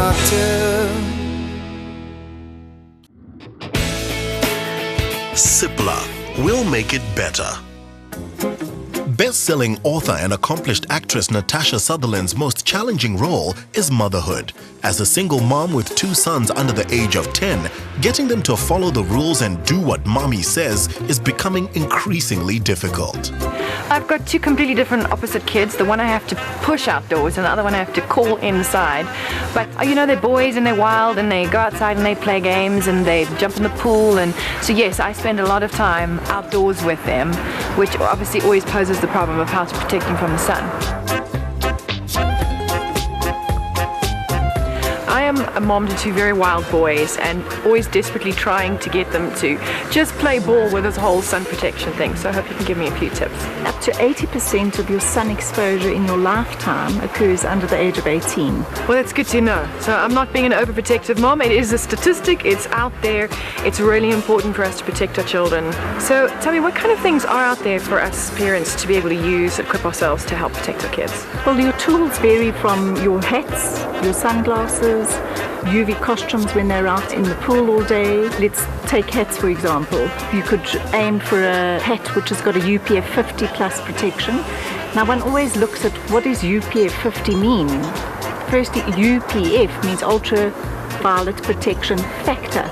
doctor. Cipla will make it better. Best-selling author and accomplished actress Natasha Sutherland's most challenging role is motherhood. As a single mom with 2 sons under the age of 10, getting them to follow the rules and do what mommy says is becoming increasingly difficult. I've got 2 completely different opposite kids. The one I have to push outdoors and the other one I have to call inside. But you know, they're boys and they're wild and they go outside and they play games and they jump in the pool. And so yes, I spend a lot of time outdoors with them, which obviously always poses the problem of how to protect them from the sun. I am a mom to 2 very wild boys and always desperately trying to get them to just play ball with this whole sun protection thing. So I hope you can give me a few tips. Up to 80% of your sun exposure in your lifetime occurs under the age of 18. Well, that's good to know. So I'm not being an overprotective mom. It is a statistic. It's out there. It's really important for us to protect our children. So tell me, what kind of things are out there for us parents to be able to use, equip ourselves to help protect our kids? Well, your tools vary from your hats, your sunglasses, UV costumes when they're out in the pool all day. Let's take hats for example. You could aim for a hat which has got a UPF 50 plus protection. Now one always looks at what does UPF 50 mean. Firstly, UPF means ultraviolet protection factor,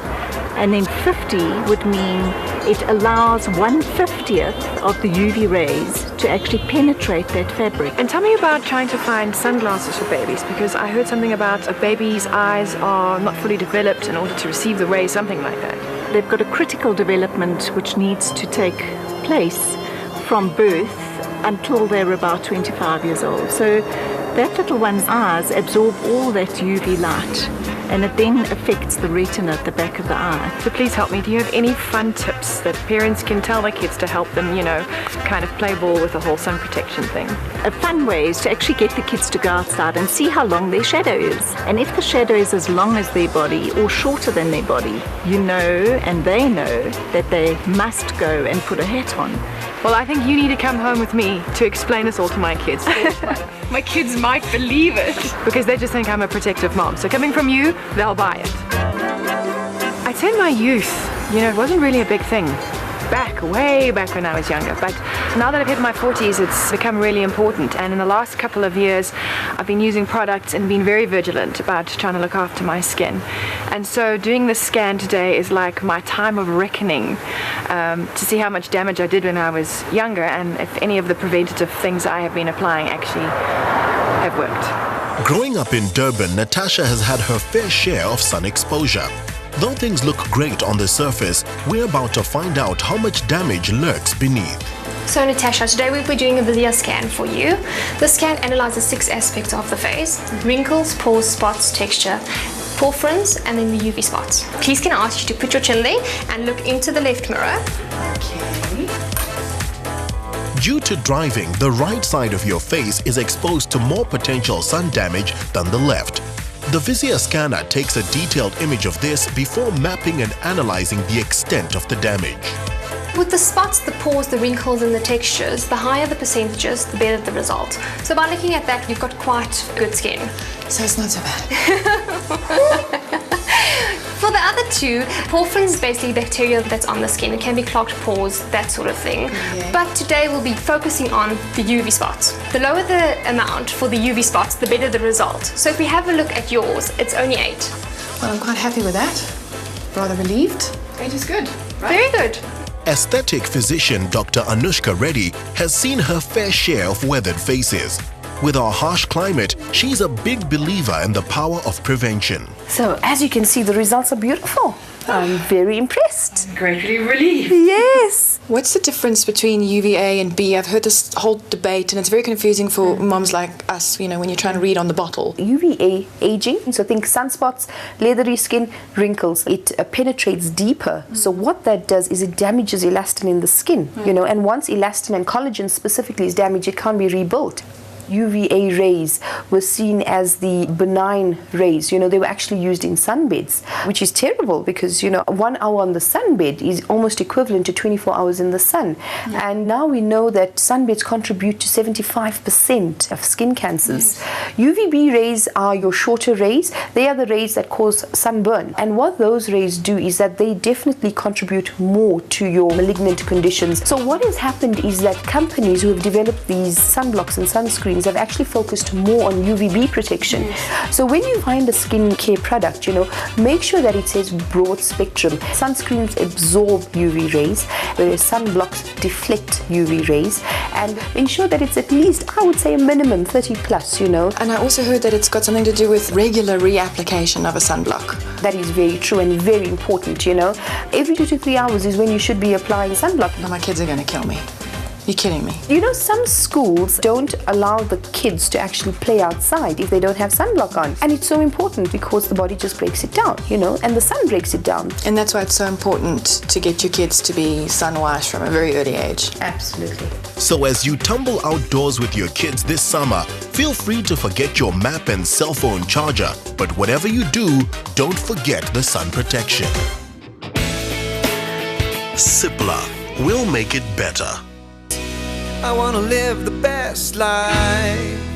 and then 50 would mean it allows 1/50th of the UV rays to actually penetrate that fabric. And tell me about trying to find sunglasses for babies, because I heard something about a baby's eyes are not fully developed in order to receive the rays, something like that. They've got a critical development which needs to take place from birth until they're about 25 years old. So that little one's eyes absorb all that UV light, and it then affects the retina at the back of the eye. So please help me, do you have any fun tips that parents can tell their kids to help them, you know, kind of play ball with the whole sun protection thing? A fun way is to actually get the kids to go outside and see how long their shadow is. And if the shadow is as long as their body or shorter than their body, you know and they know that they must go and put a hat on. Well, I think you need to come home with me to explain this all to my kids. My kids might believe it, because they just think I'm a protective mom. So coming from you, they'll buy it. I'd say in my youth, you know, it wasn't really a big thing. Way back when I was younger, but now that I've hit my 40s, it's become really important. And in the last couple of years, I've been using products and been very vigilant about trying to look after my skin. And so doing this scan today is like my time of reckoning to see how much damage I did when I was younger, and if any of the preventative things I have been applying actually have worked. Growing up in Durban, Natasha has had her fair share of sun exposure. Though things look great on the surface, we're about to find out how much damage lurks beneath. So Natasha, today we'll be doing a video scan for you. The scan analyzes 6 aspects of the face: wrinkles, pores, spots, texture, pore fronts, and then the UV spots. Please can I ask you to put your chin there and look into the left mirror. Okay. Due to driving, the right side of your face is exposed to more potential sun damage than the left. The Vizia scanner takes a detailed image of this before mapping and analyzing the extent of the damage. With the spots, the pores, the wrinkles, and the textures, the higher the percentages, the better the result. So by looking at that, you've got quite good skin. So it's not so bad. For the other 2, pore fronts is basically bacteria that's on the skin. It can be clogged pores, that sort of thing. Okay. But today we'll be focusing on the UV spots. The lower the amount for the UV spots, the better the result. So if we have a look at yours, it's only 8. Well, I'm quite happy with that. Rather relieved. 8 is good, right? Very good. Aesthetic physician Dr. Anushka Reddy has seen her fair share of weathered faces. With our harsh climate, she's a big believer in the power of prevention. So, as you can see, the results are beautiful. I'm very impressed. Greatly relieved. Yes. What's the difference between UVA and B? I've heard this whole debate and it's very confusing for moms like us, you know, when you're trying to read on the bottle. UVA, aging, so think sunspots, leathery skin, wrinkles. It penetrates deeper. So what that does is it damages elastin in the skin, you know, and once elastin and collagen specifically is damaged, it can't be rebuilt. UVA rays were seen as the benign rays. You know, they were actually used in sunbeds, which is terrible because, you know, 1 hour on the sunbed is almost equivalent to 24 hours in the sun. Yeah. And now we know that sunbeds contribute to 75% of skin cancers. UVB rays are your shorter rays. They are the rays that cause sunburn. And what those rays do is that they definitely contribute more to your malignant conditions. So what has happened is that companies who have developed these sunblocks and sunscreens have actually focused more on UVB protection. Yes. So when you find a skincare product, you know, make sure that it says broad spectrum. Sunscreens absorb UV rays, whereas sunblocks deflect UV rays, and ensure that it's at least, I would say, a minimum 30 plus, you know. And I also heard that it's got something to do with regular reapplication of a sunblock. That is very true and very important, you know. Every 2 to 3 hours is when you should be applying sunblock. No, my kids are going to kill me. You're kidding me. You know, some schools don't allow the kids to actually play outside if they don't have sunblock on. And it's so important because the body just breaks it down, you know, and the sun breaks it down. And that's why it's so important to get your kids to be sun-washed from a very early age. Absolutely. So as you tumble outdoors with your kids this summer, feel free to forget your map and cell phone charger. But whatever you do, don't forget the sun protection. Cipla will make it better. I wanna live the best life.